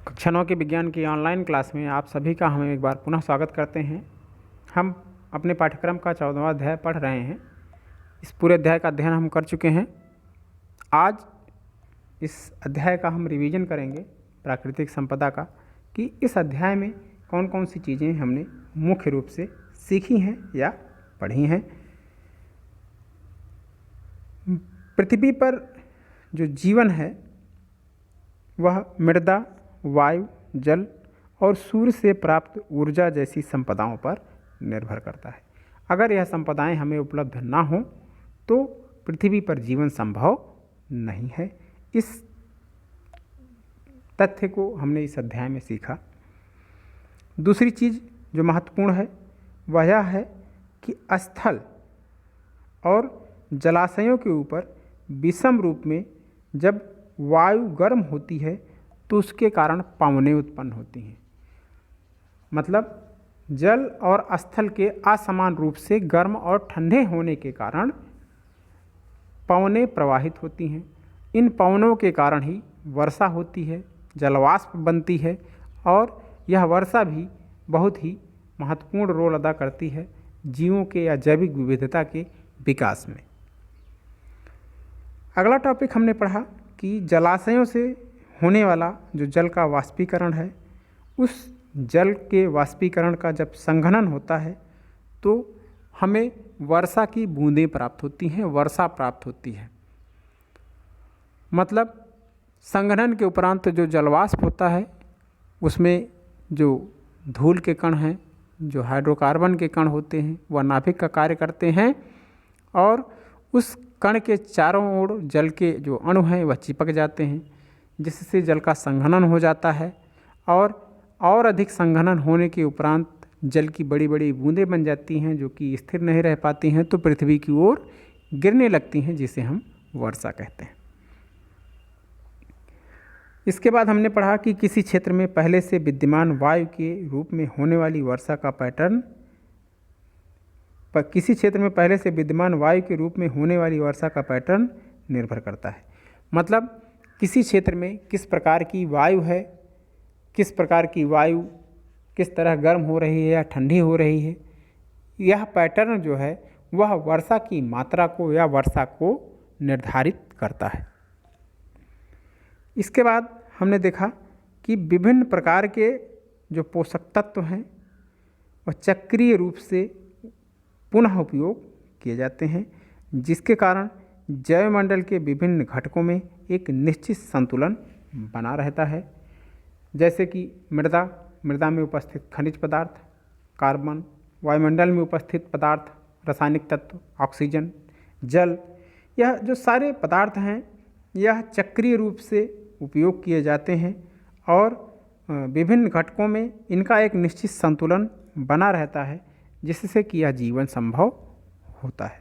कक्षा 9 के विज्ञान की ऑनलाइन क्लास में आप सभी का हम एक बार पुनः स्वागत करते हैं। हम अपने पाठ्यक्रम का 14वां अध्याय पढ़ रहे हैं। इस पूरे अध्याय का अध्ययन हम कर चुके हैं। आज इस अध्याय का हम रिवीजन करेंगे प्राकृतिक संपदा का, कि इस अध्याय में कौन कौन सी चीज़ें हमने मुख्य रूप से सीखी हैं या पढ़ी हैं। पृथ्वी पर जो जीवन है वह मृदा, वायु, जल और सूर्य से प्राप्त ऊर्जा जैसी संपदाओं पर निर्भर करता है। अगर यह संपदाएं हमें उपलब्ध ना हो तो पृथ्वी पर जीवन संभव नहीं है। इस तथ्य को हमने इस अध्याय में सीखा। दूसरी चीज़ जो महत्वपूर्ण है वह यह है कि स्थल और जलाशयों के ऊपर विषम रूप में जब वायु गर्म होती है तो उसके कारण पवनें उत्पन्न होती हैं। मतलब जल और स्थल के असमान रूप से गर्म और ठंडे होने के कारण पवनें प्रवाहित होती हैं। इन पवनों के कारण ही वर्षा होती है, जलवाष्प बनती है और यह वर्षा भी बहुत ही महत्वपूर्ण रोल अदा करती है जीवों के या जैविक विविधता के विकास में। अगला टॉपिक हमने पढ़ा कि जलाशयों से होने वाला जो जल का वाष्पीकरण है, उस जल के वाष्पीकरण का जब संघनन होता है तो हमें वर्षा की बूंदें प्राप्त होती हैं, वर्षा प्राप्त होती है। मतलब संघनन के उपरांत जो जलवाष्प होता है उसमें जो धूल के कण हैं, जो हाइड्रोकार्बन के कण होते हैं, वह नाभिक का कार्य करते हैं और उस कण के चारों ओर जल के जो अणु हैं वह चिपक जाते हैं, जिससे जल का संघनन हो जाता है और अधिक संघनन होने के उपरांत जल की बड़ी बड़ी बूंदें बन जाती हैं जो कि स्थिर नहीं रह पाती हैं तो पृथ्वी की ओर गिरने लगती हैं, जिसे हम वर्षा कहते हैं। इसके बाद हमने पढ़ा कि किसी क्षेत्र में पहले से विद्यमान वायु के रूप में होने वाली वर्षा का पैटर्न निर्भर करता है। मतलब किसी क्षेत्र में किस प्रकार की वायु है, किस प्रकार की वायु किस तरह गर्म हो रही है या ठंडी हो रही है, यह पैटर्न जो है वह वर्षा की मात्रा को या वर्षा को निर्धारित करता है। इसके बाद हमने देखा कि विभिन्न प्रकार के जो पोषक तत्व हैं वह चक्रीय रूप से पुनः उपयोग किए जाते हैं, जिसके कारण जैवमंडल के विभिन्न घटकों में एक निश्चित संतुलन बना रहता है। जैसे कि मृदा में उपस्थित खनिज पदार्थ, कार्बन, वायुमंडल में उपस्थित पदार्थ, रासायनिक तत्व, ऑक्सीजन, जल, यह जो सारे पदार्थ हैं यह चक्रीय रूप से उपयोग किए जाते हैं और विभिन्न घटकों में इनका एक निश्चित संतुलन बना रहता है, जिससे कि यह जीवन संभव होता है।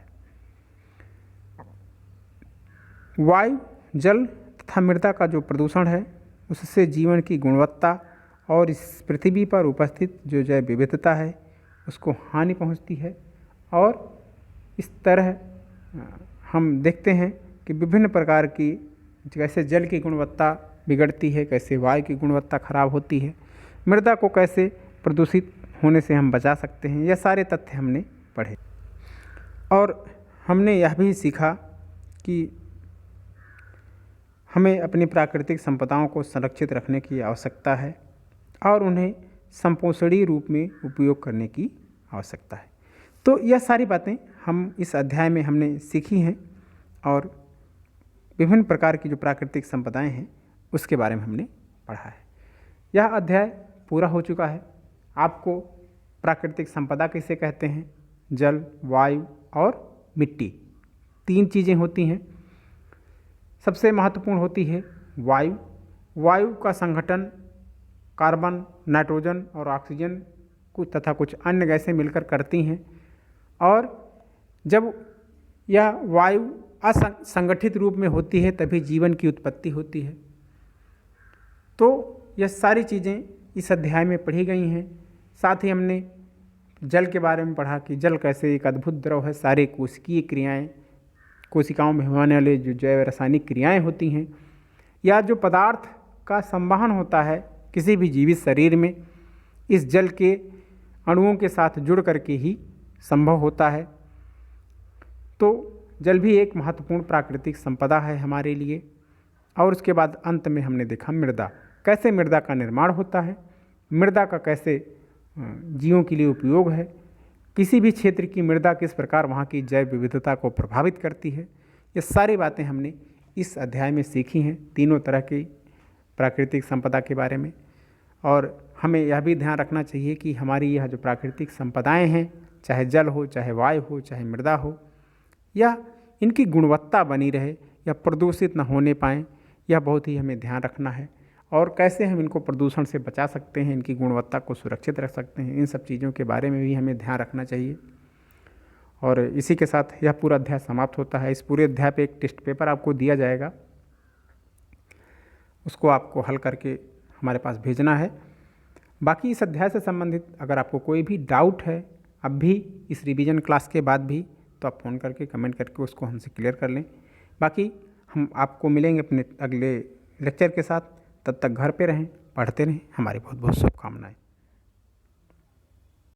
वायु, जल तथा मृदा का जो प्रदूषण है उससे जीवन की गुणवत्ता और इस पृथ्वी पर उपस्थित जो जैव विविधता है उसको हानि पहुंचती है। और इस तरह हम देखते हैं कि विभिन्न प्रकार की कैसे जल की गुणवत्ता बिगड़ती है, कैसे वायु की गुणवत्ता खराब होती है, मृदा को कैसे प्रदूषित होने से हम बचा सकते हैं, यह सारे तथ्य हमने पढ़े। और हमने यह भी सीखा कि हमें अपनी प्राकृतिक संपदाओं को संरक्षित रखने की आवश्यकता है और उन्हें संपोषणीय रूप में उपयोग करने की आवश्यकता है। तो यह सारी बातें हम इस अध्याय में हमने सीखी हैं और विभिन्न प्रकार की जो प्राकृतिक संपदाएं हैं उसके बारे में हमने पढ़ा है। यह अध्याय पूरा हो चुका है। आपको प्राकृतिक संपदा किसे कहते हैं, जल, वायु और मिट्टी, तीन चीज़ें होती हैं। सबसे महत्वपूर्ण होती है वायु। वायु का संगठन कार्बन, नाइट्रोजन और ऑक्सीजन कुछ तथा कुछ अन्य गैसें मिलकर करती हैं और जब यह वायु असंगठित रूप में होती है तभी जीवन की उत्पत्ति होती है। तो यह सारी चीज़ें इस अध्याय में पढ़ी गई हैं। साथ ही हमने जल के बारे में पढ़ा कि जल कैसे एक अद्भुत द्रव है। सारे कोशिकीय क्रियाएं, कोशिकाओं में होने वाले जो जैव रासायनिक क्रियाएं होती हैं या जो पदार्थ का संवहन होता है किसी भी जीवित शरीर में इस जल के अणुओं के साथ जुड़ करके ही संभव होता है। तो जल भी एक महत्वपूर्ण प्राकृतिक संपदा है हमारे लिए। और उसके बाद अंत में हमने देखा मृदा, कैसे मृदा का निर्माण होता है, मृदा का कैसे जीवों के लिए उपयोग है, किसी भी क्षेत्र की मृदा किस प्रकार वहाँ की जैव विविधता को प्रभावित करती है। ये सारी बातें हमने इस अध्याय में सीखी हैं, तीनों तरह की प्राकृतिक संपदा के बारे में। और हमें यह भी ध्यान रखना चाहिए कि हमारी यह जो प्राकृतिक संपदाएं हैं, चाहे जल हो, चाहे वायु हो, चाहे मृदा हो, या इनकी गुणवत्ता बनी रहे या प्रदूषित न होने पाएँ, यह बहुत ही हमें ध्यान रखना है। और कैसे हम इनको प्रदूषण से बचा सकते हैं, इनकी गुणवत्ता को सुरक्षित रख सकते हैं, इन सब चीज़ों के बारे में भी हमें ध्यान रखना चाहिए। और इसी के साथ यह पूरा अध्याय समाप्त होता है। इस पूरे अध्याय पे एक टेस्ट पेपर आपको दिया जाएगा, उसको आपको हल करके हमारे पास भेजना है। बाकी इस अध्याय से संबंधित अगर आपको कोई भी डाउट है अब भी इस रिवीजन क्लास के बाद भी, तो आप फ़ोन करके कमेंट करके उसको हमसे क्लियर कर लें। बाकी हम आपको मिलेंगे अपने अगले लेक्चर के साथ। तब तक घर पे रहें, पढ़ते रहें। हमारी बहुत बहुत शुभकामनाएं।